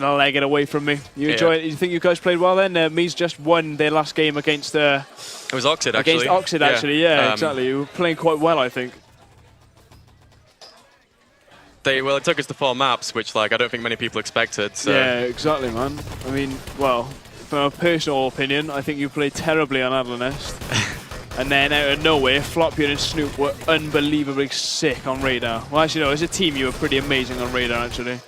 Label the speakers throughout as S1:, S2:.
S1: gonna leg it away from me. You enjoy it? You think you guys played well then? Me's just won their last game against. It
S2: was Oxid actually.
S1: Against Oxid actually, yeah, exactly. You were playing quite well, I think.
S2: Well, it took us to 4 maps, which like I don't think many people expected. So.
S1: Yeah, exactly, man. I mean, well, from a personal opinion, I think you played terribly on Adlanest. And then out of nowhere, Floppier and Snoop were unbelievably sick on Radar. Well, actually, no, as a team, you were pretty amazing on Radar, actually.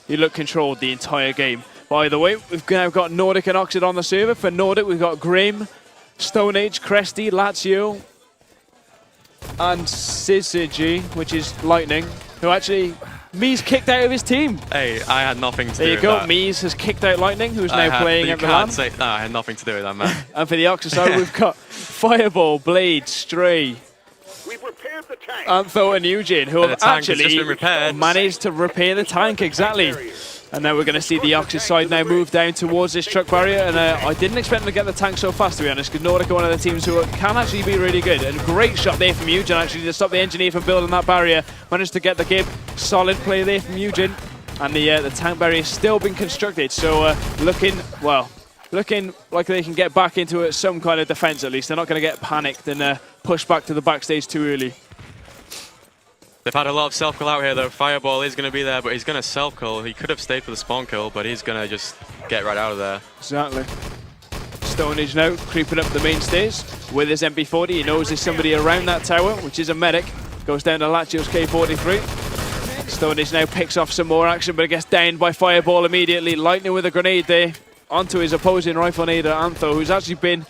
S1: You looked controlled the entire game. By the way, we've now got Nordic and Oxid on the server. For Nordic, we've got Grim, Stone Age, Cresty, Lazio, and Syzygy, which is Lightning, who actually, Me's kicked out of his team.
S2: Hey, I had nothing to do with that.
S1: There you go, Me's has kicked out Lightning, who's now playing at the LAN.
S2: No, I had nothing to do with that, man.
S1: And for the Oxid side, we've got Fireball, Blade, Stray, Antho and Eugene, who have actually managed to repair the tank, exactly. And now we're going to see the Oxid side now move down towards this truck barrier. And I didn't expect them to get the tank so fast, to be honest, because Nordic are one of the teams who can actually be really good. And great shot there from Eugene, actually, to stop the engineer from building that barrier. Managed to get the gib. Solid play there from Eugene. And the tank barrier is still being constructed. So looking like they can get back into some kind of defense at least. They're not going to get panicked and push back to the backstage too early.
S2: They've had a lot of self-kill out here though. Fireball is going to be there, but he's going to self-kill. He could have stayed for the spawn kill, but he's going to just get right out of there.
S1: Exactly. Stone Age now creeping up the main stairs with his MP40. He knows there's somebody around that tower, which is a medic. Goes down to Lazio's K43. Stone Age now picks off some more action, but gets downed by Fireball immediately. Lightning with a grenade there onto his opposing rifle nader, Antho, who's actually been,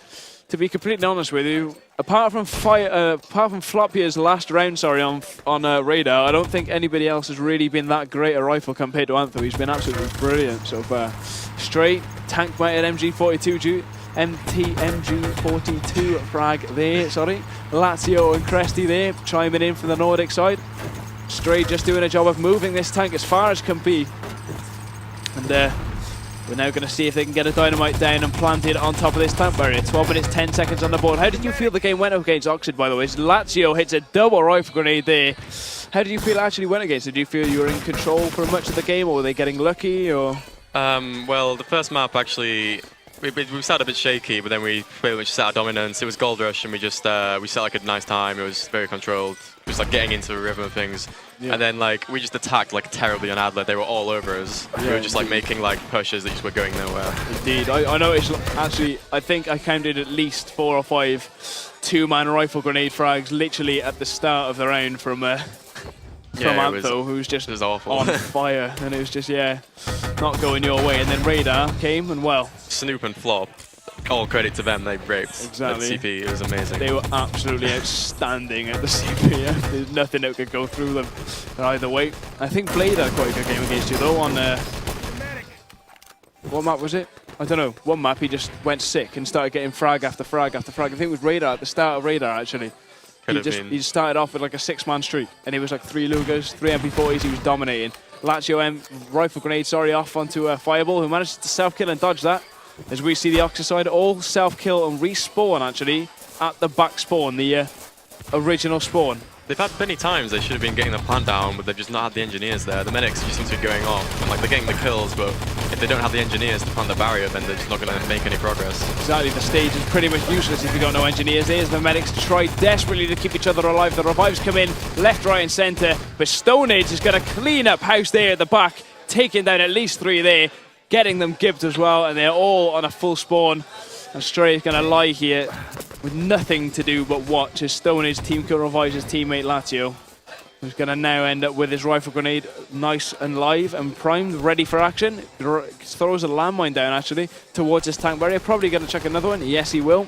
S1: to be completely honest with you, apart from Floppier's last round, on Radar, I don't think anybody else has really been that great a rifle compared to Antho. He's been absolutely brilliant so far. Straight tank mounted MG42 MG42 frag there, Lazio and Cresty there, chiming in from the Nordic side. Stray just doing a job of moving this tank as far as can be. And we're now going to see if they can get a dynamite down and plant it on top of this tank barrier. 12 minutes, 10 seconds on the board. How did you feel the game went up against Oxid, by the way? Lazio hits a double rifle grenade there. How did you feel it actually went against? Did you feel you were in control for much of the game, or were they getting lucky? Or
S2: well, the first map actually, we started a bit shaky, but then we pretty much set our dominance. It was Gold Rush, and we just we set like a nice time. It was very controlled. It was like getting into the rhythm of things. Yeah. And then like we just attacked like terribly on Adler. They were all over us. Yeah, we were just like making like pushes that just were going nowhere.
S1: Indeed, I noticed actually. I think I counted at least 4 or 5 two-man rifle grenade frags literally at the start of the round from Antho, who's just on fire, and it was just not going your way. And then Radar came, and well,
S2: Snoop and Flop. All credit to them, they raped
S1: exactly.
S2: the CP, it was amazing.
S1: They were absolutely outstanding at the CP, There's nothing that could go through them. But either way, I think Blade had quite a good game against you though on, what map was it? I don't know, one map he just went sick and started getting frag after frag after frag. I think it was Radar, at the start of Radar actually. He just started off with like a 6-man streak, and it was like 3 Lugers, 3 MP40s, he was dominating. Lazio rifle grenade, off onto Fireball, who managed to self-kill and dodge that. As we see the Oxid side all self-kill and respawn actually at the back spawn, the original spawn.
S2: They've had many times they should have been getting the plant down, but they've just not had the engineers there. The medics just seem to be going off, and like they're getting the kills, but if they don't have the engineers to plant the barrier, then they're just not going to make any progress.
S1: Exactly, the stage is pretty much useless if you got no engineers. There's the medics try desperately to keep each other alive. The revives come in left, right and centre, but Stone Age is going to clean up house there at the back, taking down at least 3 there, getting them gibbed as well, and they're all on a full spawn. And Stray is going to lie here with nothing to do but watch as Stone Age team kill revives his teammate Lazio, who's going to now end up with his rifle grenade nice and live and primed, ready for action. Throws a landmine down actually towards his tank barrier. Probably going to chuck another one. Yes, he will.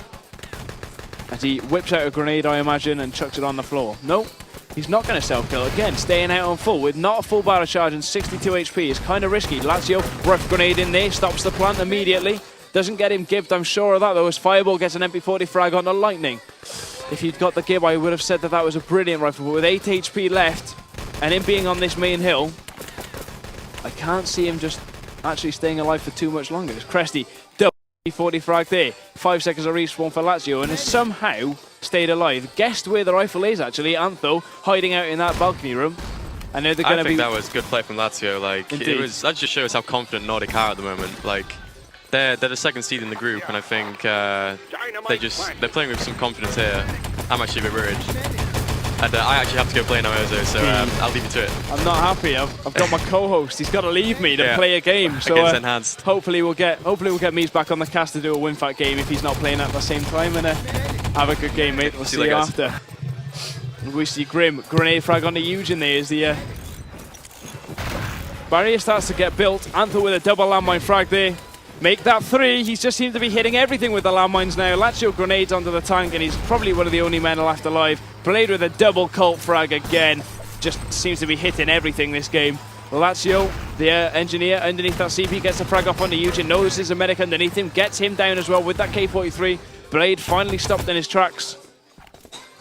S1: As he whips out a grenade, I imagine, and chucks it on the floor. No, he's not going to self-kill. Again, staying out on full with not a full barrel charge and 62 HP is kind of risky. Lazio, rifle grenade in there, stops the plant immediately. Doesn't get him gibbed, I'm sure of that, though, as Fireball gets an MP40 frag on the Lightning. If he'd got the gib, I would have said that that was a brilliant rifle, but with 8 HP left, and him being on this main hill, I can't see him just actually staying alive for too much longer. It's Cresty, double MP40 frag there. 5 seconds of respawn for Lazio, and has somehow stayed alive. Guessed where the rifle is, actually. Antho hiding out in that balcony room. I know they're going to be...
S2: I think that was good play from Lazio. Like, that just shows how confident Nordic are at the moment. Like, they're the second seed in the group, and I think they're playing with some confidence here. I'm actually a bit worried. And I actually have to go play now, Owzo, so I'll leave you to it.
S1: I'm not happy. I've got my co-host. He's got to leave me to play a game. So
S2: enhanced.
S1: Hopefully we'll get Mies back on the cast to do a WinFat game if he's not playing at the same time. And have a good game, mate. We'll see you after. We see Grim grenade frag onto Eugen there as the barrier starts to get built. Antho with a double landmine frag there. Make that 3. He's just seemed to be hitting everything with the landmines now. Lazio grenades onto the tank, and he's probably one of the only men left alive. Blade with a double cult frag again. Just seems to be hitting everything this game. Lazio, the engineer underneath that CP, gets the frag off onto Eugen. Notices a medic underneath him, gets him down as well with that K43. Blade finally stopped in his tracks.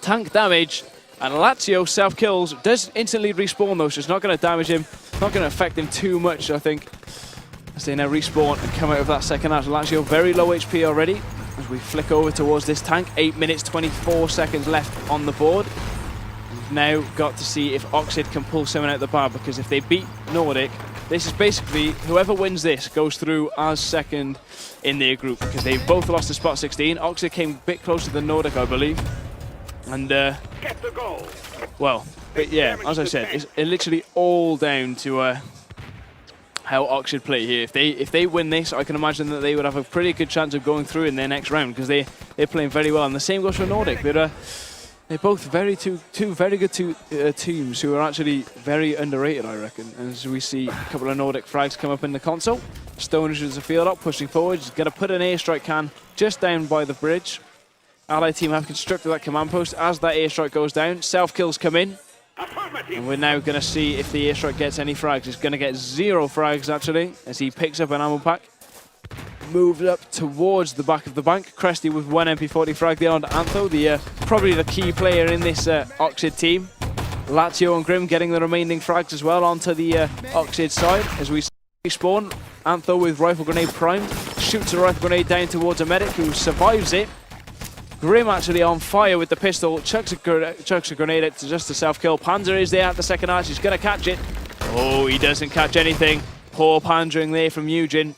S1: Tank damage, and Lazio self-kills. Does instantly respawn though, so it's not going to damage him. Not going to affect him too much, I think. As they now respawn and come out of that second half. Lazio very low HP already. As we flick over towards this tank, 8 minutes 24 seconds left on the board. We've now got to see if Oxid can pull someone out the bar, because if they beat Nordic, this is basically whoever wins this goes through as second in their group, because they both lost to spot 16. Oxid came a bit closer than Nordic, I believe. And well, but yeah, as I said, it's literally all down to how Oxid play here. If they win this, I can imagine that they would have a pretty good chance of going through in their next round, because they're playing very well. And the same goes for Nordic. They're both two very good teams who are actually very underrated, I reckon. As we see a couple of Nordic frags come up in the console. Stonage is a field up, pushing forward. He's going to put an airstrike can just down by the bridge. Allied team have constructed that command post. As that airstrike goes down, self-kills come in. And we're now going to see if the airstrike gets any frags. He's going to get 0 frags, actually, as he picks up an ammo pack. Moves up towards the back of the bank. Cresty with 1 MP40 frag there onto Antho, probably the key player in this Oxid team. Lazio and Grim getting the remaining frags as well onto the Oxid side. As we spawn, Antho with rifle grenade primed. Shoots a rifle grenade down towards a medic who survives it. Grim actually on fire with the pistol, chucks a grenade at just a self-kill. Panzer is there at the second arch, he's going to catch it. Oh, he doesn't catch anything. Poor Panzering there from Eugen.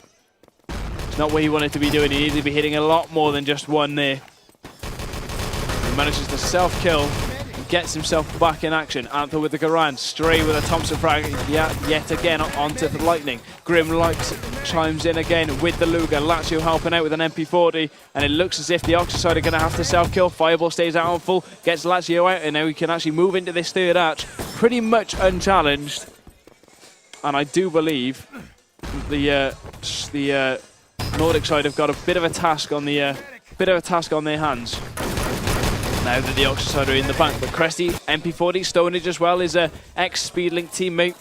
S1: It's not what he wanted to be doing, he needed to be hitting a lot more than just one there. He manages to self-kill and gets himself back in action. Antho with the Garand, Stray with a Thompson frag, yet again onto the Lightning. Grim chimes in again with the Luger. Lazio helping out with an MP40, and it looks as if the Oxid side are going to have to self-kill. Fireball stays out on full, gets Lazio out, and now we can actually move into this third arch pretty much unchallenged. And I do believe the Nordic side have got a bit of a task on their hands now that the Oxid side are in the bank. But Cresty, MP40, Stonage as well, is a ex-Speedlink teammate.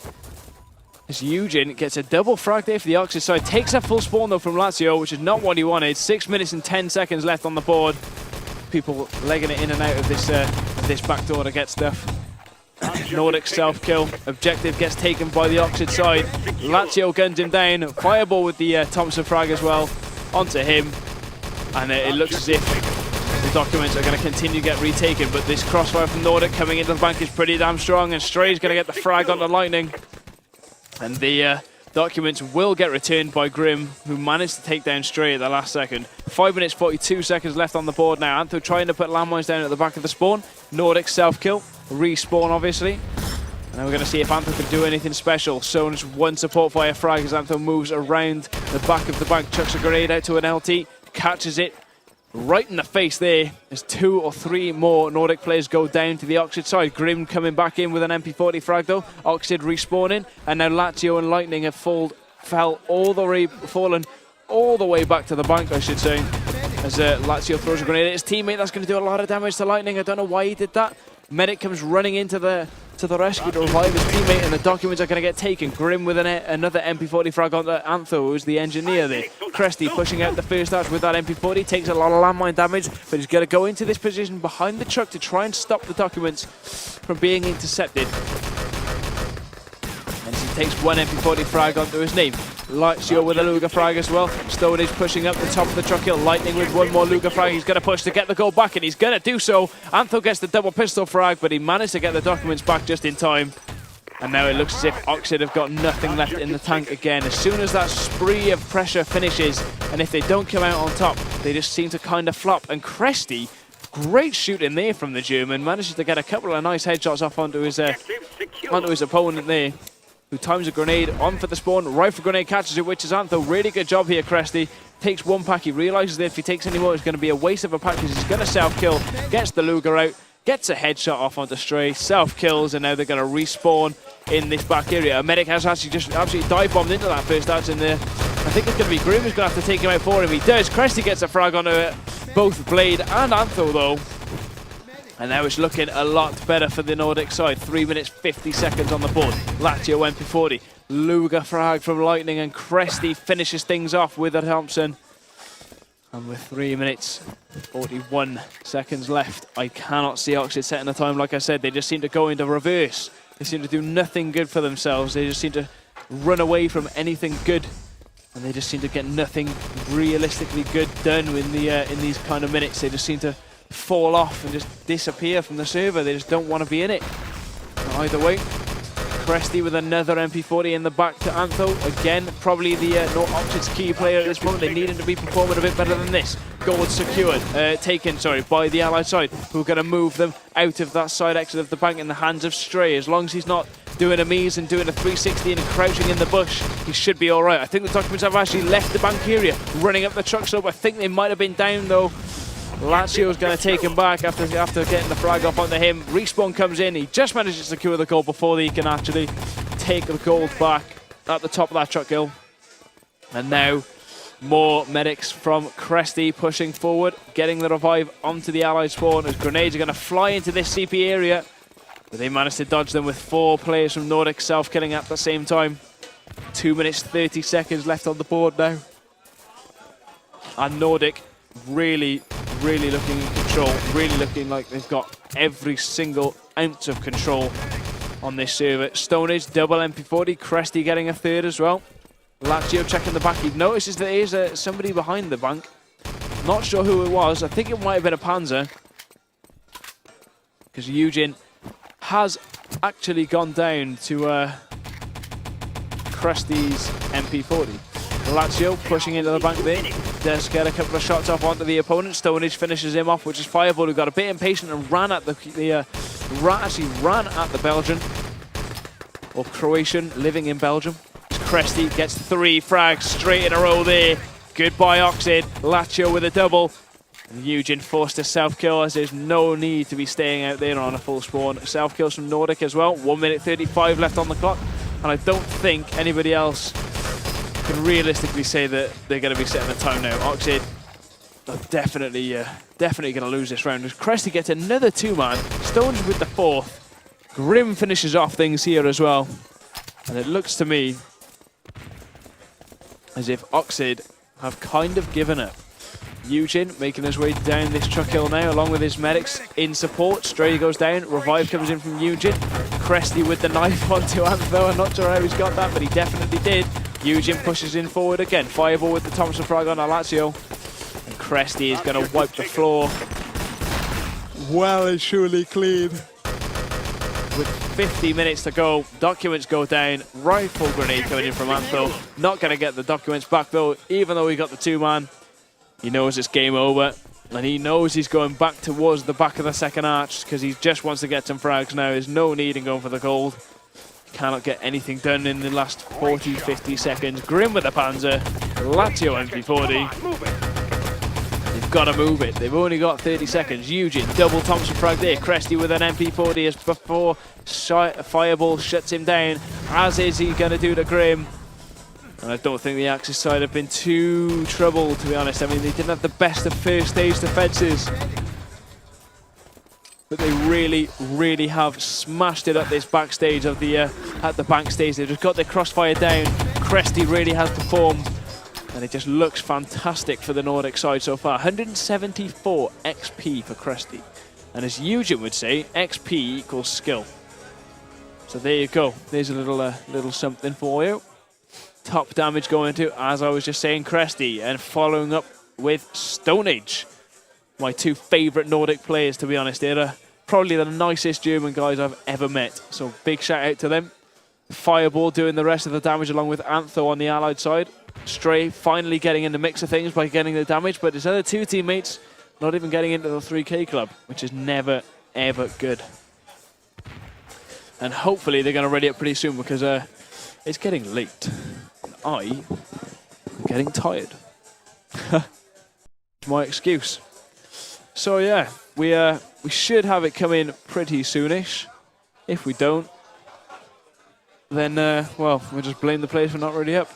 S1: As Eugen gets a double frag there for the Oxid side. Takes a full spawn though from Lazio, which is not what he wanted. 6 minutes and 10 seconds left on the board. People legging it in and out of this back door to get stuff. Nordic self-kill. Objective gets taken by the Oxid side. Lazio guns him down. Fireball with the Thompson frag as well onto him. And it looks as if the documents are going to continue to get retaken, but this crossfire from Nordic coming into the bank is pretty damn strong, and Stray's going to get the frag onto Lightning. And the documents will get returned by Grim, who managed to take down Stray at the last second. 5 minutes 42 seconds left on the board now. Antho trying to put landmines down at the back of the spawn. Nordic self-kill. Respawn, obviously. And now we're going to see if Antho can do anything special. Son's 1 support fire frag as Antho moves around the back of the bank. Chucks a grenade out to an LT. Catches it right in the face there as 2 or 3 more Nordic players go down to the Oxid side. Grim coming back in with an MP40 frag though. Oxid respawning, and now Lazio and Lightning have fallen all the way back to the bank, I should say. As Lazio throws a grenade at his teammate, that's going to do a lot of damage to Lightning. I don't know why he did that. Medic comes running into the rescue to revive his teammate, and the documents are going to get taken. Grim with another MP40 frag onto Antho, who's the engineer there. Cresty pushing out the first arch with that MP40, takes a lot of landmine damage, but he's going to go into this position behind the truck to try and stop the documents from being intercepted. And he takes 1 MP40 frag onto his name. Lazio with a Luger frag as well. Stonage pushing up the top of the truck hill. Lightning with 1 more Luger frag. He's going to push to get the goal back, and he's going to do so. Antho gets the double pistol frag, but he managed to get the documents back just in time. And now it looks as if Owzo have got nothing left in the tank again. As soon as that spree of pressure finishes, and if they don't come out on top, they just seem to kind of flop. And Cresty, great shooting there from the German, manages to get a couple of nice headshots off onto his opponent there, who times a grenade on for the spawn. Rifle grenade catches it, which is Owzo. Really good job here, Cresty. Takes one pack. He realizes that if he takes any more, it's going to be a waste of a pack because he's going to self-kill. Gets the Luger out. Gets a headshot off onto Stray, self-kills, and now they're going to respawn in this back area. A medic has actually just absolutely dive-bombed into that first outs in there. I think it's going to be Grim who's going to have to take him out for him. He does. Cresty gets a frag onto both Blade and Owzo, though. And now it's looking a lot better for the Nordic side. 3 minutes, 50 seconds on the board. Lazio MP40. Luger frag from Lightning, and Cresty finishes things off with a Thompson. And with 3 minutes, 41 seconds left, I cannot see Owzo setting a time. Like I said, they just seem to go into reverse. They seem to do nothing good for themselves. They just seem to run away from anything good. And they just seem to get nothing realistically good done in these kind of minutes. They just seem to fall off and just disappear from the server. They just don't want to be in it. Either way, Cresty with another MP40 in the back to Owzo. Again, probably the Owzo's key player at this moment. They need him to be performing a bit better than this. Gold secured, taken by the Allied side, who are going to move them out of that side exit of the bank in the hands of Stray. As long as he's not doing a Mies and doing a 360 and crouching in the bush, he should be all right. I think the documents have actually left the bank area, running up the truck slope. I think they might have been down though. Lazio's going to take him back after getting the frag off onto him. Respawn comes in. He just manages to secure the gold before he can actually take the gold back at the top of that truck hill. And now more medics from Cresty pushing forward, getting the revive onto the Allied spawn as grenades are going to fly into this CP area. But they managed to dodge them with 4 players from Nordic self-killing at the same time. 2 minutes, 30 seconds left on the board now. And Nordic really looking in control, really looking like they've got every single ounce of control on this server. Stonage, double MP40, Cresty getting a third as well. Lazio checking the back. He notices that there's somebody behind the bank. Not sure who it was. I think it might have been a Panzer, because Eugene has actually gone down to Cresty's MP40. Lazio pushing into the bank there. Does get a couple of shots off onto the opponent. Stonage finishes him off, which is Fireball, who got a bit impatient and ran at the Belgian, or Croatian living in Belgium. Cresty gets 3 frags straight in a row there. Goodbye Owzo. Lazio with a double. And Eugene forced to self-kill as there's no need to be staying out there on a full spawn. Self-kills from Nordic as well. 1 minute 35 left on the clock. And I don't think anybody else can realistically say that they're going to be setting a time now. Owzo are definitely going to lose this round. As Cresty gets another 2-man. Stones with the 4th. Grim finishes off things here as well. And it looks to me as if Owzo have kind of given up. Eugene making his way down this truck hill now, along with his medics in support. Stray goes down, revive comes in from Eugene. Cresty with the knife onto Owzo. I'm not sure how he's got that, but he definitely did. Eugene pushes in forward again. Fireball with the Thompson frag on Lazio. And Cresty is going to wipe the floor well and surely clean. With 50 minutes to go, documents go down. Rifle grenade coming in from Owzo. Not going to get the documents back though, even though he got the 2-man. He knows it's game over, and he knows he's going back towards the back of the second arch because he just wants to get some frags now. There's no need in going for the gold. Cannot get anything done in the last 40, 50 seconds. Grim with the Panzer. Lazio MP40. They've got to move it. They've only got 30 seconds. Eugene, double Thompson frag there. Cresty with an MP40 as before. Fireball shuts him down, as is he going to do to Grim. And I don't think the Axis side have been too troubled, to be honest. I mean, they didn't have the best of first stage defenses, but they really have smashed it at this backstage of the at the bank stage. They've just got their crossfire down. Cresty really has performed, and it just looks fantastic for the Nordic side so far. 174 XP for Cresty, and as Eugene would say, XP equals skill. So there you go. There's a little something for you. Top damage going to, as I was just saying, Cresty, and following up with Stonage. My 2 favourite Nordic players, to be honest. They're probably the nicest German guys I've ever met. So big shout out to them. Fireball doing the rest of the damage along with Antho on the allied side. Stray finally getting in the mix of things by getting the damage, but his other two teammates not even getting into the 3K club, which is never, ever good. And hopefully they're going to ready up pretty soon because it's getting late. I am getting tired. My excuse. So yeah, we should have it come in pretty soonish. If we don't, then well, we'll just blame the players for not ready up.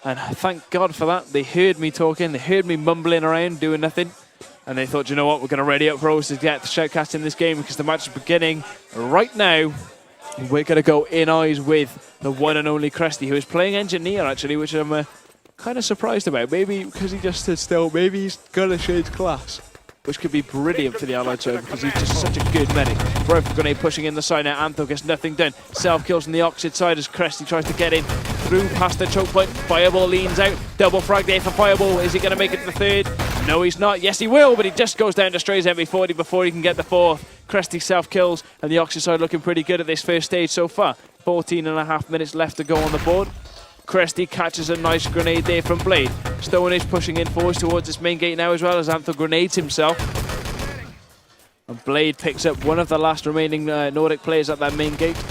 S1: And thank God for that. They heard me talking, they heard me mumbling around, doing nothing. And they thought, you know what, we're going to ready up for Owzo to get the Shoutcast in this game because the match is beginning right now. We're going to go in eyes with the one and only Cresty, who is playing Engineer, actually, which I'm kind of surprised about. Maybe because he just stood still, maybe he's going to change class, which could be brilliant for the allied side because he's just such a good medic. Rifle grenade pushing in the side now. Antho gets nothing done. Self-kills on the opposite side as Cresty tries to get in through past the choke point. Fireball leans out. Double frag there for Fireball. Is he going to make it to the third? No, he's not. Yes, he will, but he just goes down to Stray's MP40 before he can get the fourth. Cresty self-kills, and the opposite side looking pretty good at this first stage so far. 14.5 minutes left to go on the board. Cresty catches a nice grenade there from Blade. Stonage pushing in forwards towards this main gate now as well as Antho grenades himself. And Blade picks up one of the last remaining Nordic players at that main gate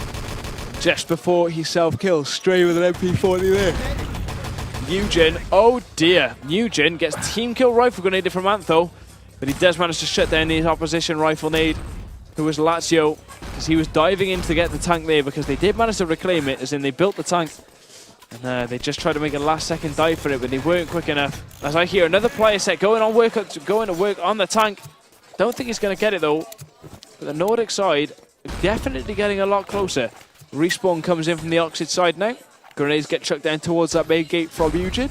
S1: just before he self-kills. Stray with an MP40 there. Nugent, oh dear. Nugent gets team kill rifle grenade from Antho, but he does manage to shut down the opposition rifle nade, who was Lazio, as he was diving in to get the tank there because they did manage to reclaim it, as in they built the tank. And they just tried to make a last-second dive for it, but they weren't quick enough. As I hear another player set going to work on the tank. Don't think he's going to get it though. But the Nordic side definitely getting a lot closer. Respawn comes in from the opposite side now. Grenades get chucked down towards that main gate from Eugene.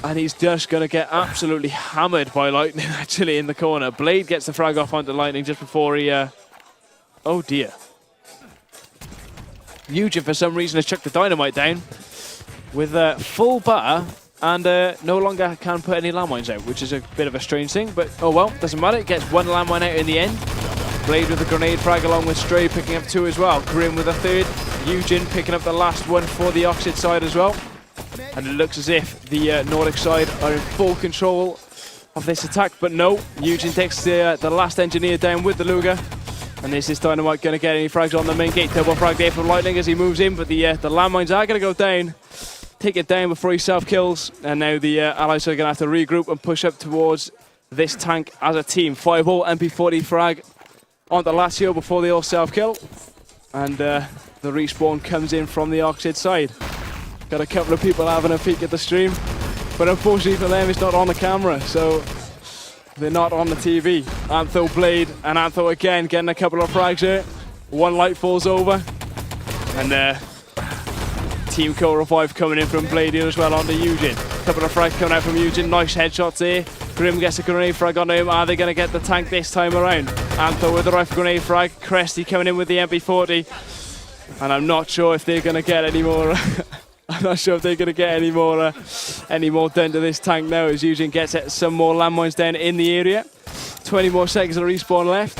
S1: And he's just going to get absolutely hammered by Lightning actually in the corner. Blade gets the frag off onto Lightning just before he... oh dear. Eugene, for some reason, has chucked the dynamite down with a full bar and no longer can put any landmines out, which is a bit of a strange thing, but oh well, doesn't matter. It gets one landmine out in the end. Blade with a grenade frag along with Stray picking up two as well. Grim with a third. Eugene picking up the last one for the opposite side as well. And it looks as if the Nordic side are in full control of this attack, but no. Eugene takes the last engineer down with the Luger. And this is Dynamite going to get any frags on the main gate. Double frag there from Lightning as he moves in, but the landmines are going to go down. Take it down before he self-kills. And now the allies are going to have to regroup and push up towards this tank as a team. Fireball, MP40 frag onto Lazio before they all self-kill. And the respawn comes in from the opposite side. Got a couple of people having a peek at the stream. But unfortunately for them, it's not on the camera. So they're not on the TV. Antho, Blade, and Antho again getting a couple of frags here. One light falls over. And team kill revive coming in from Blade here as well onto Eugene. Couple of frags coming out from Eugene. Nice headshots there. Grim gets a grenade frag onto him. Are they going to get the tank this time around? Antho with the rifle grenade frag. Cresty coming in with the MP40. And I'm not sure if they're going to get any more... I'm not sure if they're going to get any more done to this tank now, as Eugene gets some more landmines down in the area. 20 more seconds of respawn left.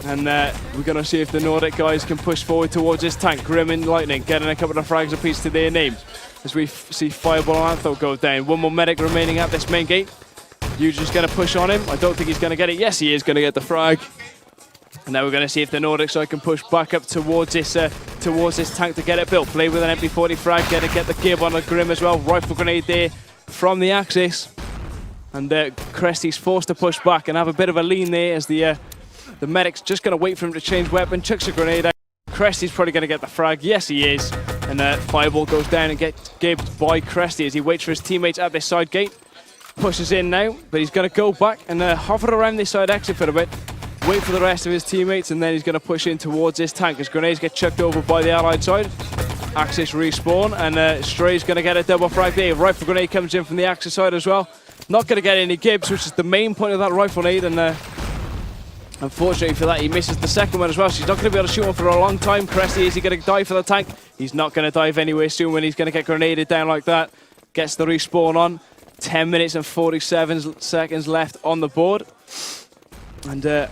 S1: And we're going to see if the Nordic guys can push forward towards this tank. Grim and Lightning getting a couple of frags apiece to their name. As we see Fireball and Antho go down. One more medic remaining at this main gate. Eugene's going to push on him. I don't think he's going to get it. Yes, he is going to get the frag. And now we're going to see if the Nordic side can push back up towards this tank to get it built. Play with an MP40 frag, going to get the gib on the Grim as well. Rifle grenade there from the Axis. And Cresty's forced to push back and have a bit of a lean there as the medic's just going to wait for him to change weapon. Chucks a grenade out. Cresty's probably going to get the frag. Yes, he is. And Fireball goes down and gets gibbed by Cresty as he waits for his teammates at this side gate. Pushes in now, but he's going to go back and hover around this side exit for a bit. Wait for the rest of his teammates, and then he's going to push in towards this tank as grenades get chucked over by the allied side. Axis respawn, and Stray's going to get a double frag there. Rifle grenade comes in from the Axis side as well. Not going to get any gibs, which is the main point of that rifle nade, and unfortunately for that, he misses the second one as well, so he's not going to be able to shoot one for a long time. Cresty, is he going to dive for the tank? He's not going to dive anywhere soon when he's going to get grenaded down like that. Gets the respawn on. 10 minutes and 47 seconds left on the board. And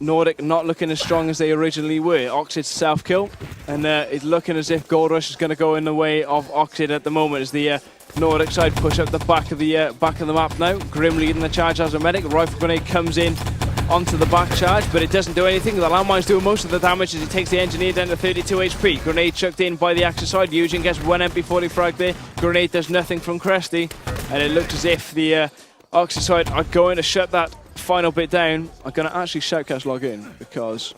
S1: Nordic not looking as strong as they originally were. Oxid self-kill, and it's looking as if Gold Rush is going to go in the way of Oxid at the moment as the Nordic side push up the back of the map now. Grim leading the charge as a medic. Rifle grenade comes in onto the back charge, but it doesn't do anything. The landmine's doing most of the damage as he takes the engineer down to 32 HP. Grenade chucked in by the Axis side. Eugen gets one MP40 frag there. Grenade does nothing from Cresty, and it looks as if the Axis side are going to shut that final bit down. I'm going to actually Shoutcast log in because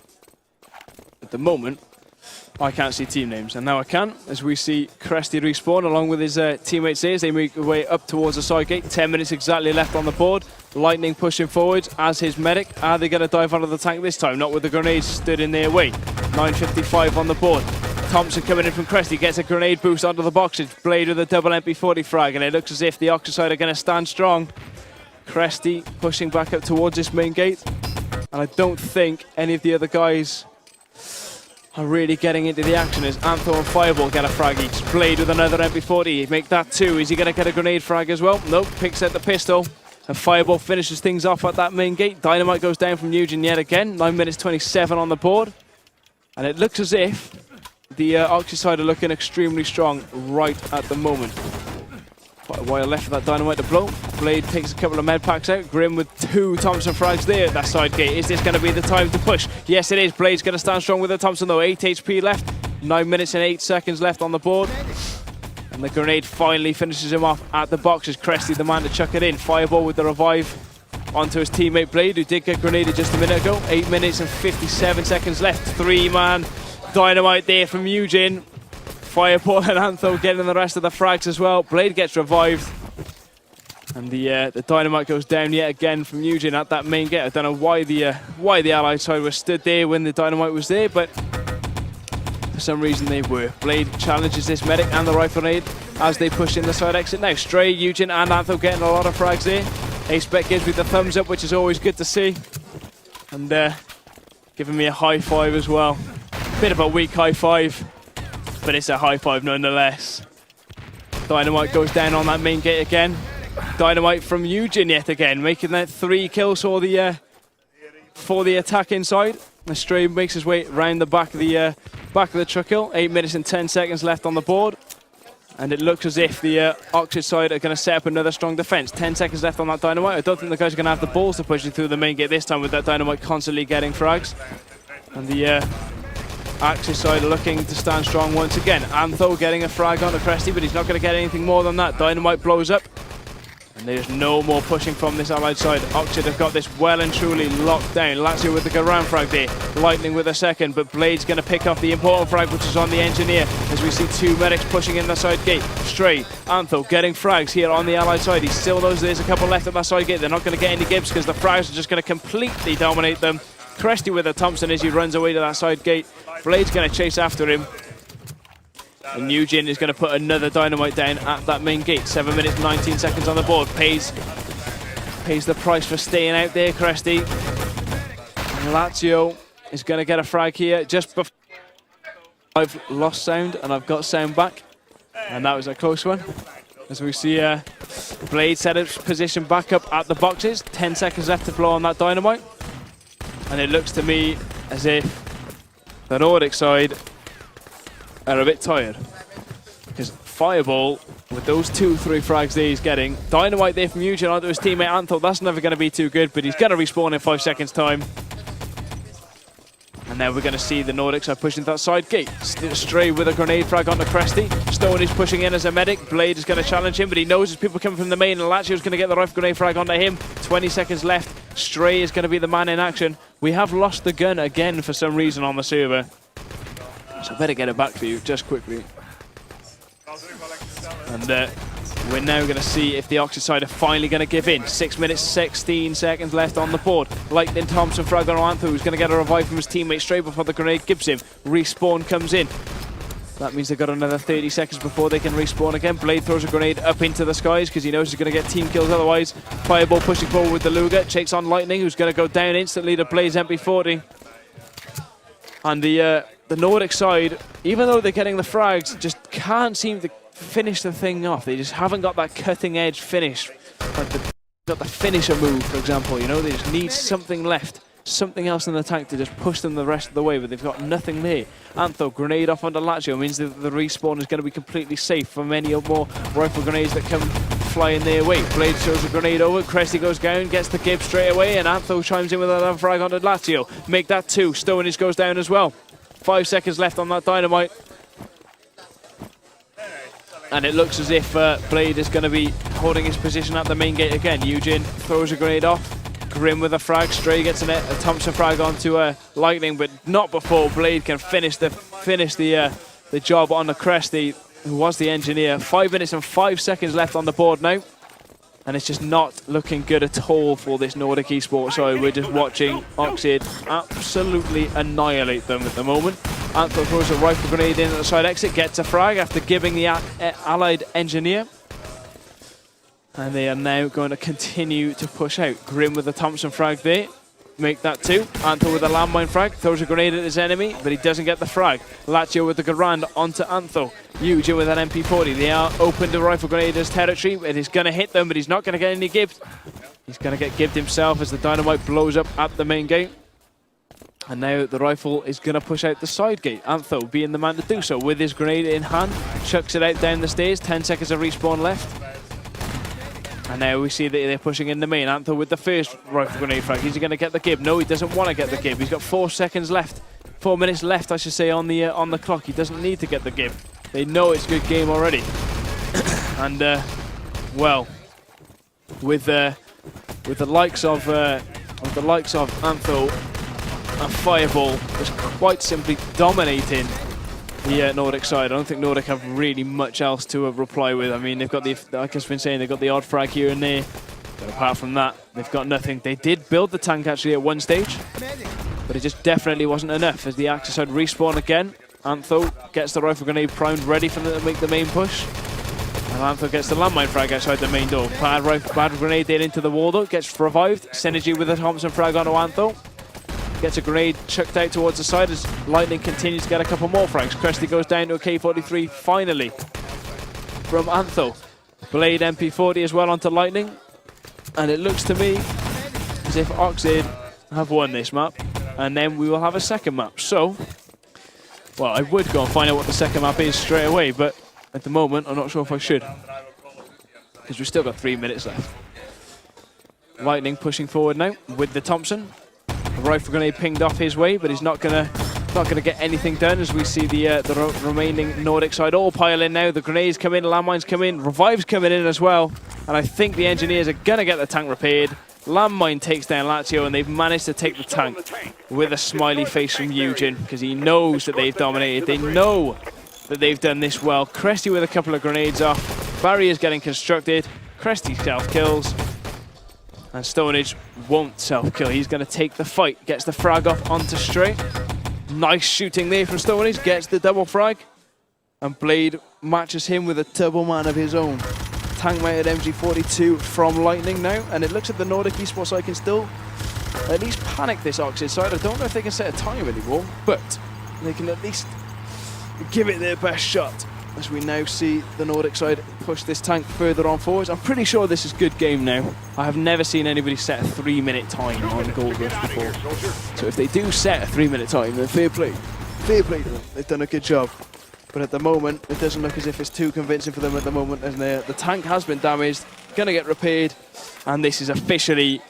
S1: at the moment I can't see team names, and now I can, as we see Cresty respawn along with his teammates there as they make their way up towards the side gate. 10 minutes exactly left on the board. Lightning pushing forwards as his medic. Are they going to dive out of the tank this time? Not with the grenades stood in their way. 9:55 on the board. Thompson coming in from Cresty, gets a grenade boost onto the boxes. Blade with a double MP40 frag, and it looks as if the Oxford side are going to stand strong. Cresty pushing back up towards this main gate, and I don't think any of the other guys are really getting into the action as Antho and Fireball get a frag each. Blade with another MP40, make that two. Is he going to get a grenade frag as well? Nope, picks out the pistol, and Fireball finishes things off at that main gate. Dynamite goes down from Eugen yet again. 9 minutes 27 on the board, and it looks as if the Oxy side are looking extremely strong right at the moment. Quite a while left for that Dynamite to blow. Blade takes a couple of med packs out. Grim with 2 Thompson frags there at that side gate. Is this going to be the time to push? Yes, it is. Blade's going to stand strong with the Thompson though. 8 HP left. 9 minutes and 8 seconds left on the board. And the grenade finally finishes him off at the boxes. Cresty the man to chuck it in. Fireball with the revive onto his teammate Blade, who did get grenaded just a minute ago. 8 minutes and 57 seconds left. 3-man Dynamite there from Eugen. Fireball and Antho getting the rest of the frags as well. Blade gets revived, and the Dynamite goes down yet again from Eugen at that main gate. I don't know why the Allied side was stood there when the Dynamite was there, but for some reason they were. Blade challenges this medic and the rifle grenade as they push in the side exit now. Stray, Eugen and Antho getting a lot of frags there. A-Spec gives me the thumbs up, which is always good to see, and giving me a high five as well. Bit of a weak high five, but it's a high five nonetheless. Dynamite goes down on that main gate again. Dynamite from Eugen yet again, making that 3 kills for the attack inside. The Stray makes his way round the back of the truck hill. 8 minutes and 10 seconds left on the board, and it looks as if the Oxford side are going to set up another strong defense. 10 seconds left on that Dynamite. I don't think the guys are going to have the balls to push it through the main gate this time with that Dynamite constantly getting frags. And the Axis side looking to stand strong once again. Antho getting a frag onto Cresty, but he's not going to get anything more than that. Dynamite blows up, and there's no more pushing from this Allied side. Oxford have got this well and truly locked down. Lazio with the Garan frag there. Lightning with a second, but Blade's going to pick off the important frag, which is on the Engineer, as we see 2 medics pushing in the side gate. Stray, Antho getting frags here on the Allied side. He still knows there's a couple left at that side gate. They're not going to get any gibbs because the frags are just going to completely dominate them. Cresty with a Thompson as he runs away to that side gate. Blade's going to chase after him, and Eugen is going to put another Dynamite down at that main gate. 7 minutes 19 seconds on the board. Pays the price for staying out there, Cresty. And Lazio is going to get a frag here just before. I've lost sound and I've got sound back, and that was a close one. As we see Blade set his position back up at the boxes. 10 seconds left to blow on that Dynamite, and it looks to me as if the Nordic side are a bit tired, because Fireball, with those 2-3 frags there he's getting, Dynamite there from Eugen onto his teammate Antho, that's never going to be too good, but he's going to respawn in 5 seconds time. And then we're going to see the Nordics are pushing that side gate. Stray with a grenade frag onto Cresty. Stone is pushing in as a medic. Blade is going to challenge him, but he knows there's people coming from the main, and Lazio's going to get the rifle grenade frag onto him. 20 seconds left. Stray is going to be the man in action. We have lost the gun again for some reason on the server, so I better get it back for you just quickly. And we're now going to see if the Oxford side are finally going to give in. 6 minutes 16 seconds left on the board. Lightning Thompson frag on Antho, who's going to get a revive from his teammate straight before the grenade gives him. Respawn comes in. That means they've got another 30 seconds before they can respawn again. Blade throws a grenade up into the skies because he knows he's going to get team kills otherwise. Fireball pushing forward with the Luger. Takes on Lightning, who's going to go down instantly to Blade's MP40. And the Nordic side, even though they're getting the frags, just can't seem to finish the thing off. They just haven't got that cutting edge finish. Like got the finisher move, for example, you know, they just need something left. something else in the tank to just push them the rest of the way, but they've got nothing there. Antho, grenade off onto Lazio means that the respawn is going to be completely safe from any more rifle grenades that come flying their way. Blade throws a grenade over, Cresty goes down, gets the Gib straight away, and Antho chimes in with another frag onto Lazio. Make that 2. Stonage goes down as well. 5 seconds left on that dynamite. And it looks as if Blade is going to be holding his position at the main gate again. Eugen throws a grenade off. Grim with a frag. Stray gets a Thompson frag onto Lightning, but not before Blade can finish the job on the Cresty, who was the engineer. 5 minutes and 5 seconds left on the board now. And it's just not looking good at all for this Nordic esports side. We're just watching Oxid absolutely annihilate them at the moment. Antho throws a rifle grenade in at the side exit, gets a frag after giving the allied engineer. And they are now going to continue to push out. Grim with the Thompson frag there. Make that 2. Antho with a landmine frag, throws a grenade at his enemy, but he doesn't get the frag. Lazio with the Garand onto Antho. Eugen with an MP40. They are open to rifle grenaders territory. It is going to hit them, but he's not going to get any gibbed. He's going to get gibbed himself as the dynamite blows up at the main gate. And now the rifle is going to push out the side gate. Antho being the man to do so with his grenade in hand. Chucks it out down the stairs. 10 seconds of respawn left. And now we see that they're pushing in the main. Antho with the first rifle grenade frag. Is he going to get the gib? No, he doesn't want to get the gib. He's got 4 seconds left. 4 minutes left, I should say, on the clock. He doesn't need to get the gib. They know it's a good game already. And well, with the likes of Antho and Fireball just quite simply dominating the Nordic side. I don't think Nordic have really much else to reply with. I mean, they've got like I've been saying, they've got the odd frag here and there. But apart from that, they've got nothing. They did build the tank actually at one stage, but it just definitely wasn't enough as the Axis side respawn again. Antho gets the rifle grenade primed, ready for them to make the main push. And Antho gets the landmine frag outside the main door. Bad grenade there into the wall though, gets revived. Synergy with a Thompson frag onto Antho. Gets a grenade chucked out towards the side as Lightning continues to get a couple more frags. Cresty goes down to a K43 finally from Antho. Blade MP40 as well onto Lightning. And it looks to me as if Oxid have won this map. And then we will have a second map. So, well, I would go and find out what the second map is straight away, but at the moment, I'm not sure if I should. Because we've still got 3 minutes left. Lightning pushing forward now with the Thompson. A rifle grenade pinged off his way, but he's not gonna get anything done as we see the remaining Nordic side all pile in now. The grenades come in, landmines come in, revives coming in as well. And I think the engineers are gonna get the tank repaired. Landmine takes down Lazio, and they've managed to take the tank with a smiley face from Eugen because he knows that they've dominated. They know that they've done this well. Cresty with a couple of grenades off. Barriers getting constructed. Cresty self-kills. And Stonage won't self-kill. He's going to take the fight. Gets the frag off onto Stray. Nice shooting there from Stonage. Gets the double frag. And Blade matches him with a turbo man of his own. Tank-mounted MG42 from Lightning now. And it looks like the Nordic esports side can still at least panic this Oxid side. I don't know if they can set a time anymore, but they can at least give it their best shot. As we now see the Nordic side push this tank further on forwards. I'm pretty sure this is good game now. I have never seen anybody set a 3-minute time on Gold Rush before. So if they do set a 3-minute time, then fair play. Fair play to them. They've done a good job. But at the moment, it doesn't look as if it's too convincing for them at the moment. As the tank has been damaged, going to get repaired. And this is officially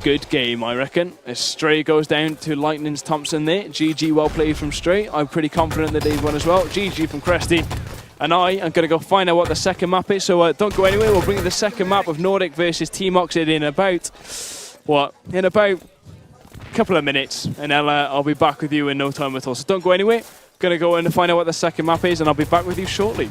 S1: good game, I reckon. As Stray goes down to Lightning's Thompson there. GG, well played from Stray. I'm pretty confident that they've won as well. GG from Cresty. And I am going to go find out what the second map is. So don't go anywhere. We'll bring you the second map of Nordic versus teamoxid in about, in about a couple of minutes. And I'll be back with you in no time at all. So don't go anywhere. Going to go in and find out what the second map is, and I'll be back with you shortly.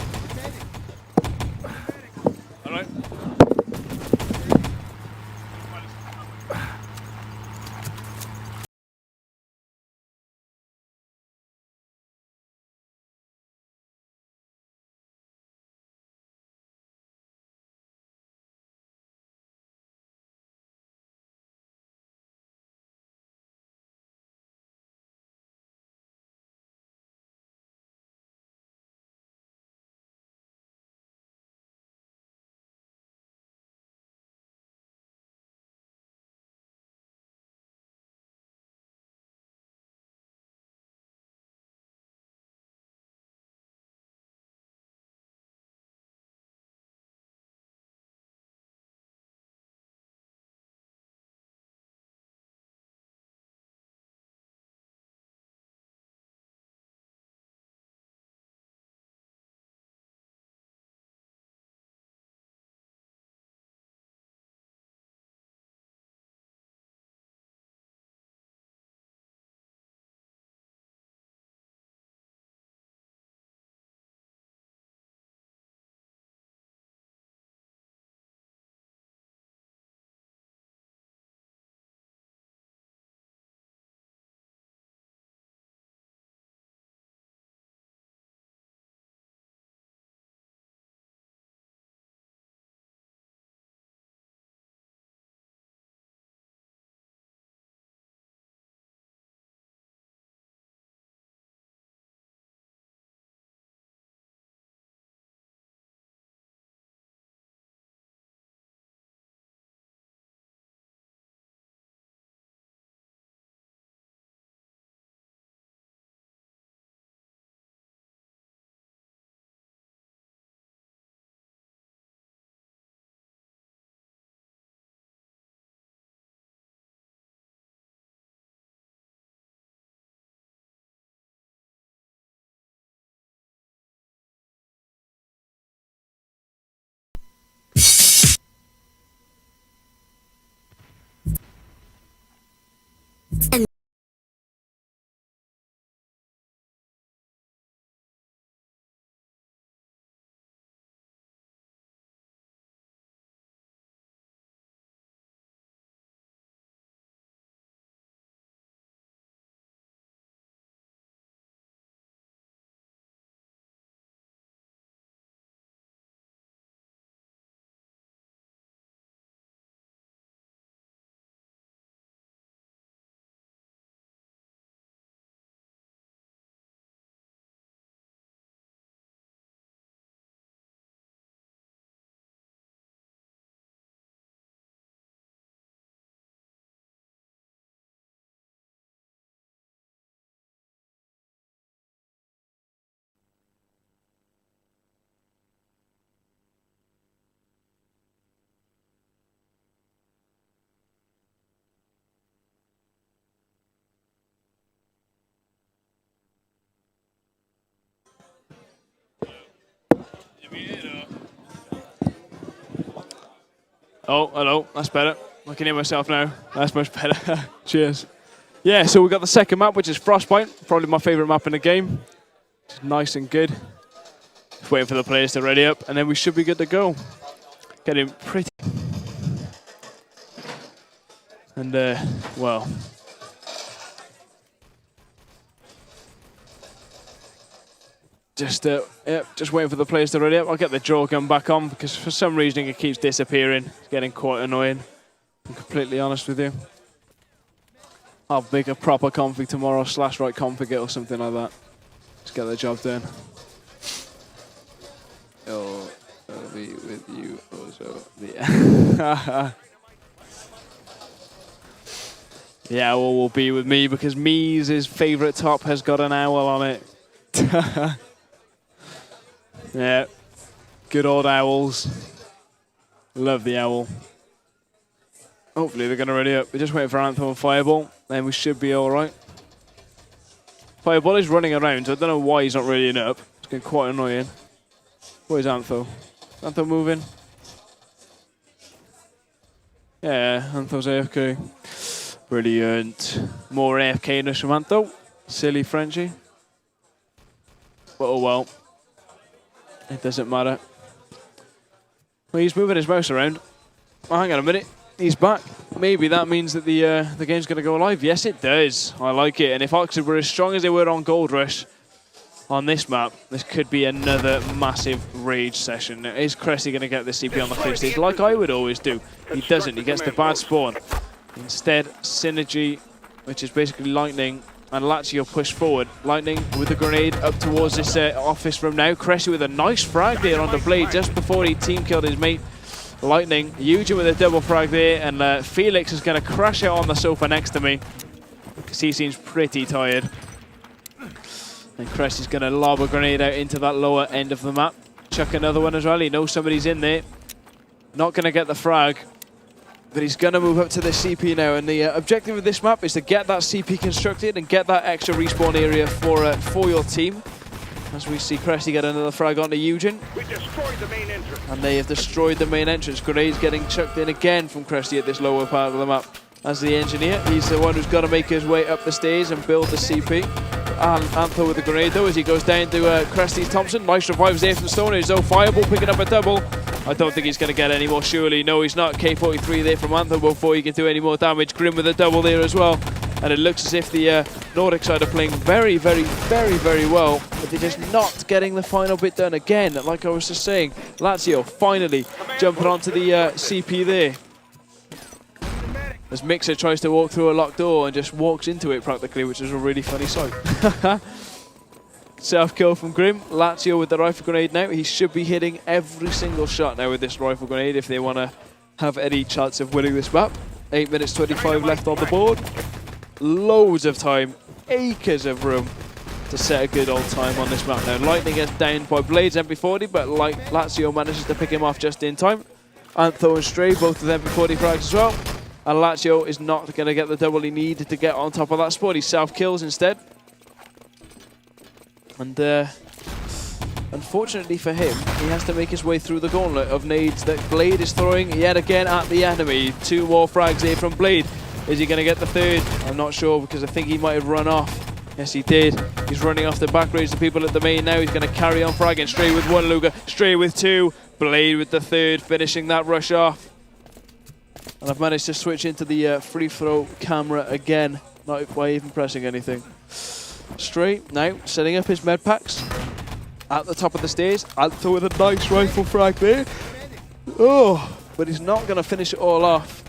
S1: Oh, hello. That's better. I can hear myself now. That's much better. Cheers. Yeah, so we got the second map, which is Frostbite. Probably my favorite map in the game. It's nice and good. Just waiting for the players to ready up, and then we should be good to go. Getting pretty. And, well. Just waiting for the players to ready up. I'll get the draw gun back on because for some reason it keeps disappearing. It's getting quite annoying. I'm completely honest with you. I'll make a proper config tomorrow, /right config it or something like that. Just get the job done. I'll be with you, Owzo. Yeah. The owl will be with me because his favourite top has got an owl on it. Yeah, good old owls. Love the owl. Hopefully they're going to ready up. We're just waiting for Anthem and Fireball, then we should be all right. Fireball is running around, so I don't know why he's not readying up. It's getting quite annoying. Where's Anthem? Anthem moving? Yeah, Anthem's AFK. Brilliant. More AFK-ness from Anthem. Silly Frenchie. But oh well. It doesn't matter. Well, he's moving his mouse around. Oh, hang on a minute. He's back. Maybe that means that the game's going to go live. Yes, it does. I like it. And if Oxford were as strong as they were on Gold Rush on this map, this could be another massive rage session. Now, is Cressy going to get the CP on the first stage like I would always do? He doesn't. He gets the bad spawn. Instead, Synergy, which is basically Lightning, and Lazio push forward. Lightning with a grenade up towards this office room now. Cressy with a nice frag there on the blade just before he team killed his mate. Lightning, Eugen with a double frag there, and Felix is going to crash out on the sofa next to me because he seems pretty tired. And Cressy's going to lob a grenade out into that lower end of the map. Chuck another one as well. He knows somebody's in there. Not going to get the frag. But he's going to move up to the CP now, and the objective of this map is to get that CP constructed and get that extra respawn area for your team. As we see Cressy get another frag onto Eugen.
S3: We destroyed the main entrance.
S1: And they have destroyed the main entrance. Grenades getting chucked in again from Cressy at this lower part of the map. As the engineer, he's the one who's got to make his way up the stairs and build the CP. And Antho with the grenade though as he goes down to Cressy Thompson. Nice revives there from Stonehenge though. Fireball picking up a double. I don't think he's going to get any more, surely. No, he's not. K43 there from Anthem before he can do any more damage. Grim with a double there as well. And it looks as if the Nordic side are playing very, very, very, very well. But they're just not getting the final bit done again. Like I was just saying, Lazio finally jumping onto the CP there. As Mixer tries to walk through a locked door and just walks into it practically, which is a really funny sight. Self-kill from Grim. Lazio with the rifle grenade now. He should be hitting every single shot now with this rifle grenade if they want to have any chance of winning this map. 8 minutes 25 left on the board. Loads of time. Acres of room to set a good old time on this map now. Lightning gets downed by Blades MP40, but like Lazio manages to pick him off just in time. Antho and Stray, both with MP40 frags as well. And Lazio is not going to get the double he needed to get on top of that spot. He self-kills instead. And unfortunately for him, he has to make his way through the gauntlet of nades that Blade is throwing yet again at the enemy. 2 more frags here from Blade. Is he going to get the third? I'm not sure because I think he might have run off. Yes, he did. He's running off to back raise the people at the main now. He's going to carry on fragging. Stray with 1 Luger, Stray with 2. Blade with the third, finishing that rush off. And I've managed to switch into the free throw camera again, not by even pressing anything. Stray now setting up his med packs at the top of the stairs. Antho with a nice rifle frag there. Oh, but he's not going to finish it all off.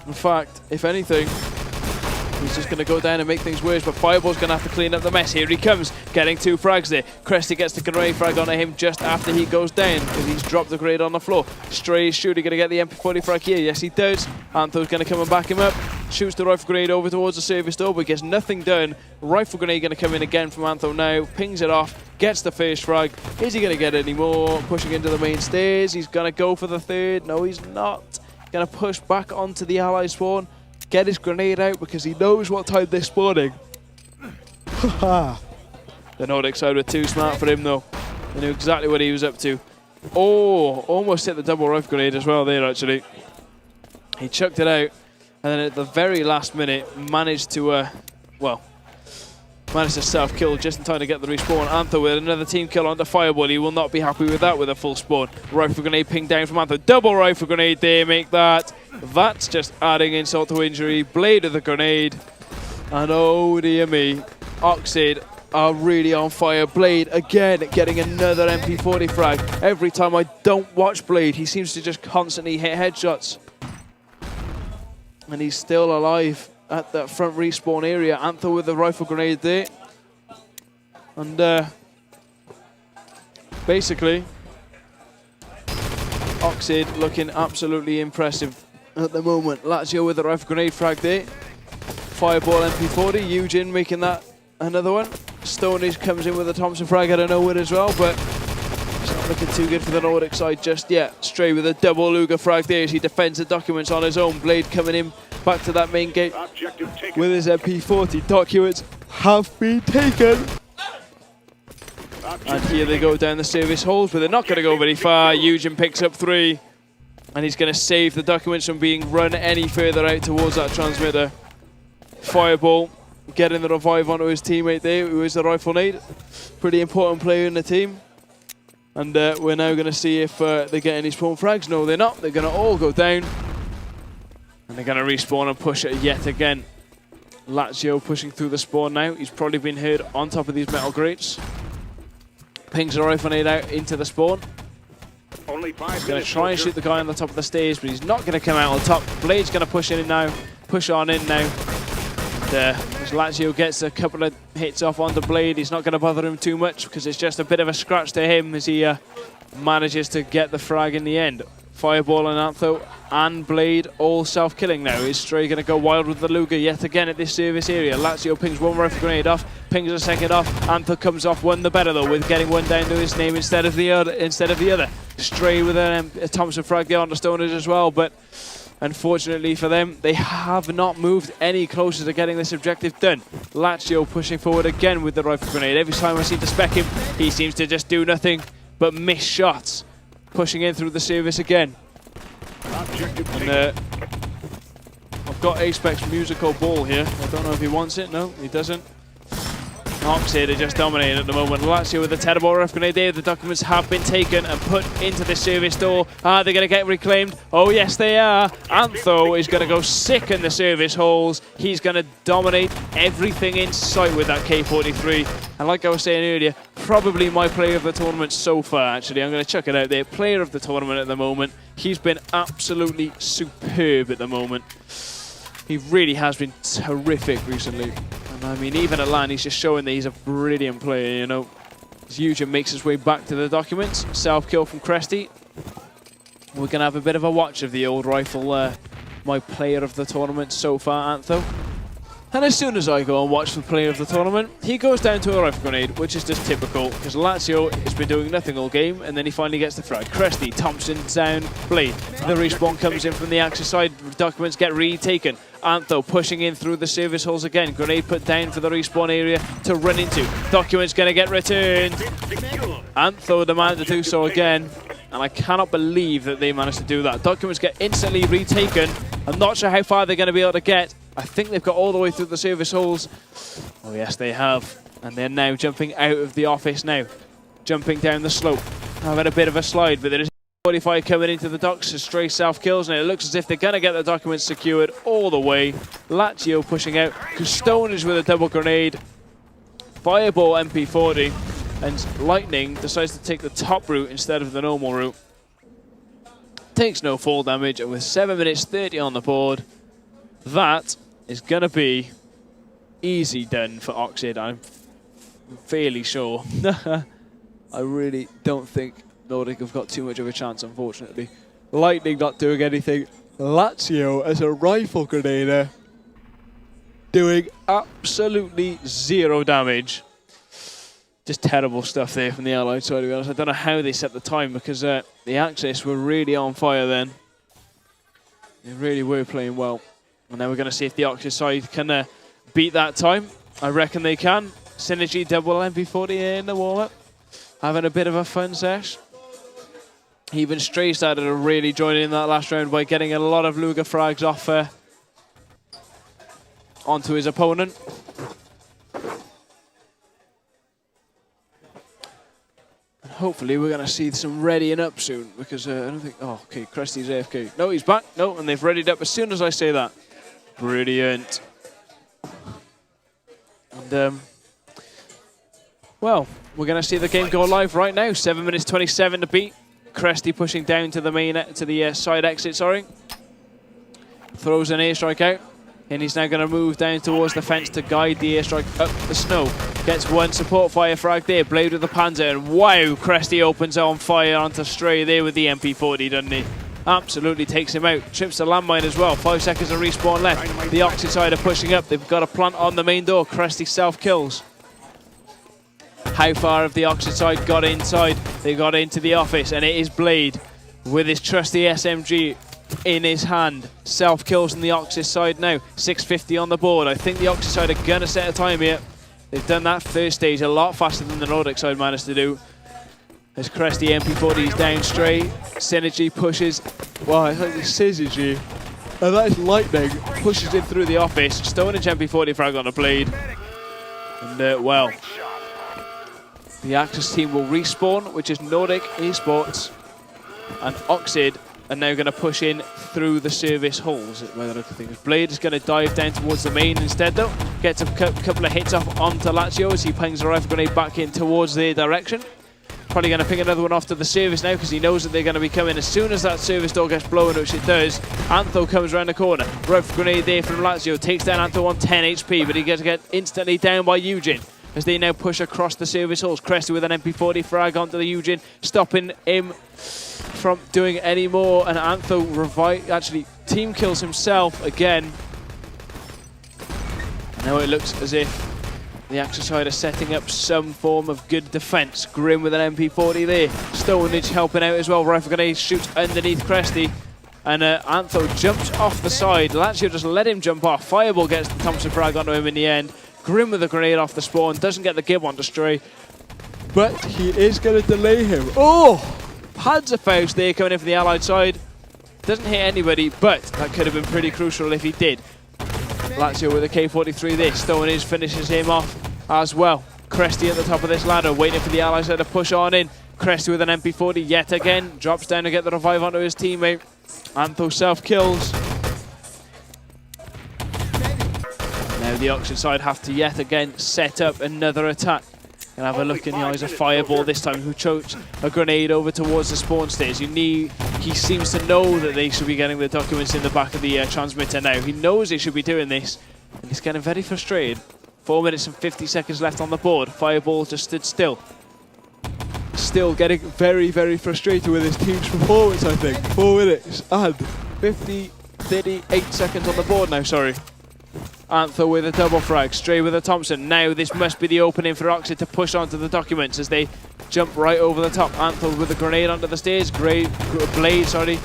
S1: In fact, if anything, he's just going to go down and make things worse, but Fireball's going to have to clean up the mess. Here he comes, getting 2 frags there. Cressy gets the grenade frag onto him just after he goes down, because he's dropped the grenade on the floor. Stray is surely going to get the MP40 frag here. Yes, he does. Antho's going to come and back him up. Shoots the rifle grenade over towards the service door, but gets nothing done. Rifle grenade going to come in again from Antho now. Pings it off, gets the first frag. Is he going to get any more? Pushing into the main stairs. He's going to go for the third. No, he's not. Going to push back onto the ally spawn. Get his grenade out because he knows what time they're spawning. The Nordic side were too smart for him though. They knew exactly what he was up to. Oh, almost hit the double rifle grenade as well there, actually. He chucked it out, and then at the very last minute, managed to self-kill just in time to get the respawn. Antho with another team kill onto Fireball. He will not be happy with that with a full spawn. Rifle grenade pinged down from Antho. Double rifle grenade there, make that. That's just adding insult to injury. Blade of the grenade. And oh dear me, Oxid are really on fire. Blade again getting another MP40 frag. Every time I don't watch Blade, he seems to just constantly hit headshots. And he's still alive at that front respawn area. Antho with the rifle grenade there. And basically, Oxid looking absolutely impressive at the moment. Lazio with the rifle grenade frag there. Fireball MP40. Eugen making that another one. Stonage comes in with a Thompson frag out of nowhere as well, but it's not looking too good for the Nordic side just yet. Stray with a double Luger frag there as he defends the documents on his own. Blade coming in back to that main gate with his MP40. Documents have been taken. And here they go down the service holes, but they're not going to go very far. Eugen picks up 3, and he's going to save the documents from being run any further out towards that transmitter. Fireball getting the revive onto his teammate there, who is the rifle nade. Pretty important player in the team. And we're now going to see if they're getting these spawn frags. No, they're not. They're going to all go down. And they're going to respawn and push it yet again. Lazio pushing through the spawn now. He's probably been heard on top of these metal grates. Pings the rifle nade out into the spawn. He's going to try and shoot the guy on the top of the stairs, but he's not going to come out on top. Blade's going to push in now. Push on in now. As Lazio gets a couple of hits off onto Blade, he's not going to bother him too much because it's just a bit of a scratch to him as he manages to get the frag in the end. Fireball and Antho and Blade all self-killing now. Is Stray going to go wild with the Luger yet again at this service area? Lazio pings one rifle grenade off, pings a second off. Antho comes off one the better though, with getting one down to his name instead of the other. Stray with a Thompson frag there onto Stoners as well, but unfortunately for them, they have not moved any closer to getting this objective done. Lazio pushing forward again with the rifle grenade. Every time I seem to spec him, he seems to just do nothing but miss shots. Pushing in through the service again. And I've got A-Spec's musical ball here. I don't know if he wants it. No, he doesn't. Oxid are just dominating at the moment. Lazio with a terrible rifle grenade there. The documents have been taken and put into the service door. Are they going to get reclaimed? Oh, yes, they are. Antho is going to go sick in the service holes. He's going to dominate everything in sight with that K43. And like I was saying earlier, probably my player of the tournament so far, actually. I'm going to chuck it out there. Player of the tournament at the moment. He's been absolutely superb at the moment. He really has been terrific recently. I mean, even at LAN, he's just showing that he's a brilliant player, you know. As Eugen makes his way back to the documents. Self-kill from Cresty. We're going to have a bit of a watch of the old rifle, my player of the tournament so far, Antho. And as soon as I go and watch the player of the tournament, he goes down to a rifle grenade, which is just typical, because Lazio has been doing nothing all game, and then he finally gets the frag. Cresty, Thompson down, Blade. The respawn comes in from the Axis side, documents get retaken. Antho pushing in through the service holes again. Grenade put down for the respawn area to run into. Documents going to get returned. Antho demand to do so again, and I cannot believe that they managed to do that. Documents get instantly retaken. I'm not sure how far they're going to be able to get. I think they've got all the way through the service holes. Oh yes, they have. And they're now jumping out of the office now. Jumping down the slope. Having a bit of a slide, but there is 45 coming into the docks as Stray self-kills, and it looks as if they're going to get the documents secured all the way. Lazio pushing out. Stonage with a double grenade. Fireball MP40. And Lightning decides to take the top route instead of the normal route. Takes no fall damage, and with 7 minutes 30 on the board, that is going to be easy done for Oxid, I'm fairly sure. I really don't think Nordic have got too much of a chance, unfortunately. Lightning not doing anything. Lazio as a rifle grenader doing absolutely zero damage. Just terrible stuff there from the Allied side, to be honest. I don't know how they set the time, because the Axis were really on fire then. They really were playing well. And now we're going to see if the Oxys side can beat that time. I reckon they can. Synergy double MP40 in the wall-up. Having a bit of a fun sesh. Even Stray started to really join in that last round by getting a lot of Luger frags off onto his opponent. And hopefully we're going to see some readying up soon, because I don't think... Oh, okay, Cresty's AFK. No, he's back. No, and they've readied up as soon as I say that. Brilliant. And, well, we're going to see the game go live right now. 7 minutes 27 to beat. Cresty pushing down to the main, to the side exit, sorry. Throws an airstrike out. And he's now going to move down towards the fence to guide the airstrike up the snow. Gets one support fire frag there. Blade with the Panzer. And wow, Cresty opens on fire onto Stray there with the MP40, doesn't he? Absolutely takes him out. Trips the landmine as well. 5 seconds of respawn left. The Oxid side are pushing up. They've got a plant on the main door. Cresty self-kills. How far have the Oxid side got inside? They got into the office, and it is Blade with his trusty SMG in his hand. Self-kills on the Oxid side now. 650 on the board. I think the Oxid side are going to set a time here. They've done that first stage a lot faster than the Nordic side managed to do. As Cresty MP40 is down straight. Synergy pushes. Wow, I think the Synergy. And that is lightning. Pushes in through the office. Stonage MP40 frag on a Blade. And, well, the Axis team will respawn, which is Nordic Esports. And Oxid are now going to push in through the service halls. Blade is going to dive down towards the main instead, though. Gets a couple of hits off onto Lazio as he pings a rifle grenade back in towards their direction. Probably going to ping another one off to the service now because he knows that they're going to be coming as soon as that service door gets blown, which it does. Antho comes around the corner. Rifle grenade there from Lazio. Takes down Antho on 10 HP, but he gets to get instantly down by Eugen as they now push across the service halls. Cresty with an MP40 frag onto the Eugen, stopping him from doing any more. And Antho actually team kills himself again. Now it looks as if the Axis side are setting up some form of good defense. Grim with an MP40 there. Stonage helping out as well. Rifle grenade shoots underneath Cresty. And Antho jumps off the side. Lazio just let him jump off. Fireball gets the Thompson frag onto him in the end. Grim with a grenade off the spawn. Doesn't get the gib on to Stray. But he is going to delay him. Oh! Panzerfaust there coming in from the Allied side. Doesn't hit anybody, but that could have been pretty crucial if he did. Lazio with a K43 there. Stonage finishes him off as well. Cresty at the top of this ladder, waiting for the Allies to push on in. Cresty with an MP40 yet again. Drops down to get the revive onto his teammate. Antho self-kills. Now the Oxid side have to yet again set up another attack. And have a look in the eyes of Fireball this time, who chokes a grenade over towards the spawn stairs. He seems to know that they should be getting the documents in the back of the transmitter now. He knows they should be doing this, and he's getting very frustrated. 4 minutes and 50 seconds left on the board. Fireball just stood still. Still getting very, very frustrated with his team's performance, I think. 4 minutes and 38 seconds on the board now, sorry. Antho with a double frag, Stray with a Thompson. Now this must be the opening for Oxid to push onto the documents as they jump right over the top. Antho with a grenade onto the stairs. Blade, sorry,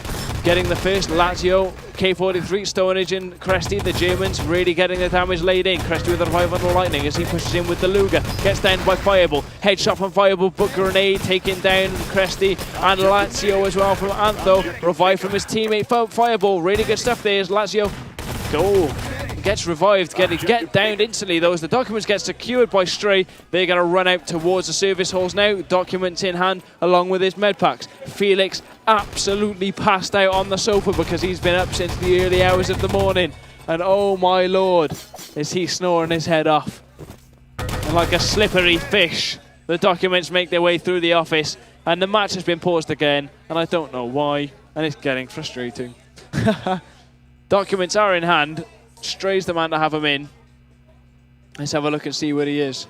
S1: getting the first. Lazio, K43, Stonage and Cresty, the Germans, really getting the damage laid in. Cresty with a revive on the lightning as he pushes in with the Luger. Gets down by Fireball. Headshot from Fireball, but grenade taking down Cresty and Lazio as well from Antho. Revive from his teammate Fireball. Really good stuff there as Lazio go. Gets revived, get downed instantly though as the documents get secured by Stray. They're going to run out towards the service halls now, documents in hand along with his med packs. Felix absolutely passed out on the sofa because he's been up since the early hours of the morning. And oh my lord, is he snoring his head off. And like a slippery fish, the documents make their way through the office and the match has been paused again and I don't know why, and it's getting frustrating. Documents are in hand. Stray's the man to have him in. Let's have a look and see where he is.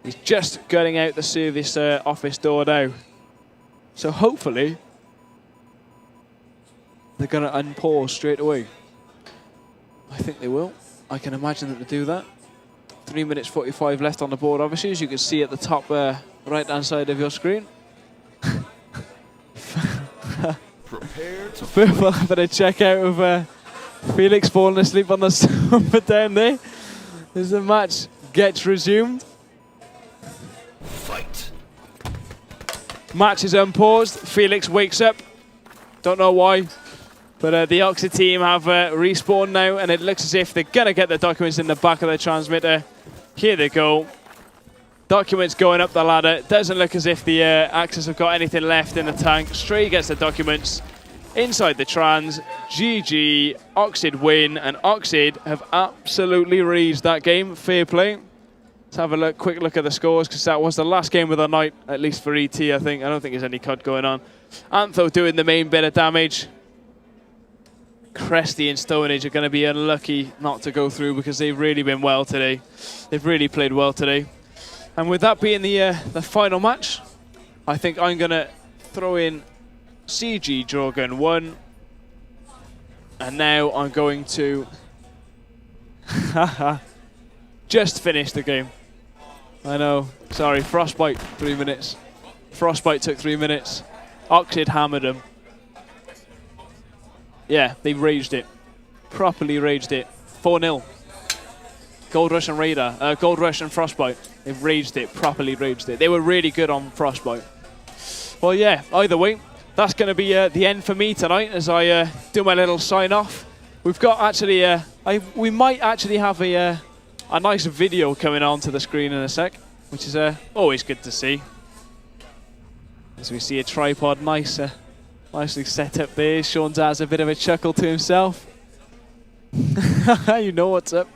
S1: He's just getting out the service office door now. So hopefully they're going to unpause straight away. I think they will. I can imagine them to do that. 3 minutes 45 left on the board, obviously, as you can see at the top right-hand side of your screen. We're having a check out of Felix falling asleep on the sofa down there as the match gets resumed.
S3: Fight.
S1: Match is unpaused. Felix wakes up. Don't know why. But the Oxid team have respawned now, and it looks as if they're going to get the documents in the back of the transmitter. Here they go. Documents going up the ladder. Doesn't look as if the Axis have got anything left in the tank. Stray gets the documents inside the trans. GG. Oxid win, and Oxid have absolutely reached that game. Fair play. Let's have a quick look at the scores, because that was the last game of the night, at least for ET, I think. I don't think there's any cut going on. Antho doing the main bit of damage. Cresty and Stone Age are going to be unlucky not to go through, because they've really been well today. They've really played well today. And with that being the final match, I think I'm going to throw in CG Drawgun 1. And now I'm going to just finish the game. I know. Sorry, Frostbite, 3 minutes. Frostbite took 3 minutes. Oxid hammered him. Yeah, they raged it. Properly raged it. 4-0. Gold Rush and Radar. Gold Rush and Frostbite. They've raged it. Properly raged it. They were really good on Frostbite. Well, yeah, either way, that's going to be the end for me tonight as I do my little sign-off. We've got actually... we might actually have a nice video coming onto the screen in a sec, which is always good to see. As we see a tripod nicely set up there. Sean's has a bit of a chuckle to himself. You know what's up.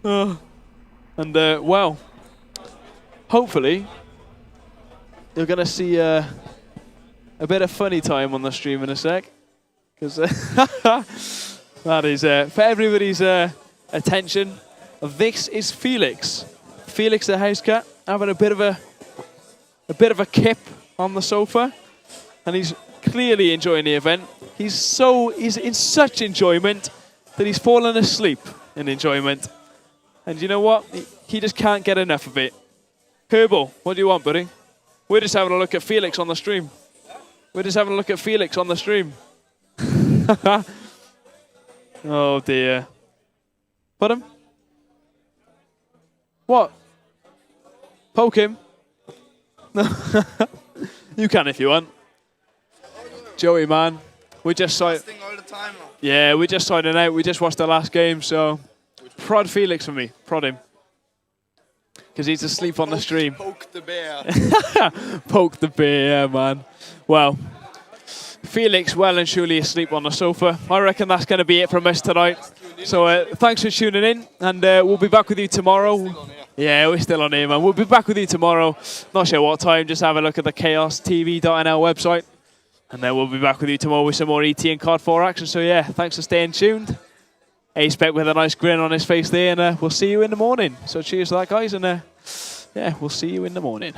S1: And well, hopefully you're going to see a bit of funny time on the stream in a sec. Because that is for everybody's attention. This is Felix. Felix the house cat having a bit of a kip on the sofa, and he's clearly enjoying the event. He's in such enjoyment that he's fallen asleep in enjoyment. And you know what? He just can't get enough of it. Herbal, what do you want, buddy? We're just having a look at Felix on the stream. We're just having a look at Felix on the stream. Oh dear. Put him. What? Poke him. You can if you want. Joey, man. We're just signing. Yeah, we're just signing out. We just watched the last game, so prod Felix for me. Prod him. Because he's asleep on the stream.
S3: Poke the bear.
S1: Poke the bear, yeah, man. Well, Felix well and truly asleep on the sofa. I reckon that's going to be it from us tonight. So thanks for tuning in, and we'll be back with you tomorrow. Yeah, we're still on here, man. We'll be back with you tomorrow. Not sure what time. Just have a look at the chaostv.nl website. And then we'll be back with you tomorrow with some more ET and COD 4 action. So yeah, thanks for staying tuned. A-Spec with a nice grin on his face there, and we'll see you in the morning. So cheers to that, guys, and yeah, we'll see you in the morning.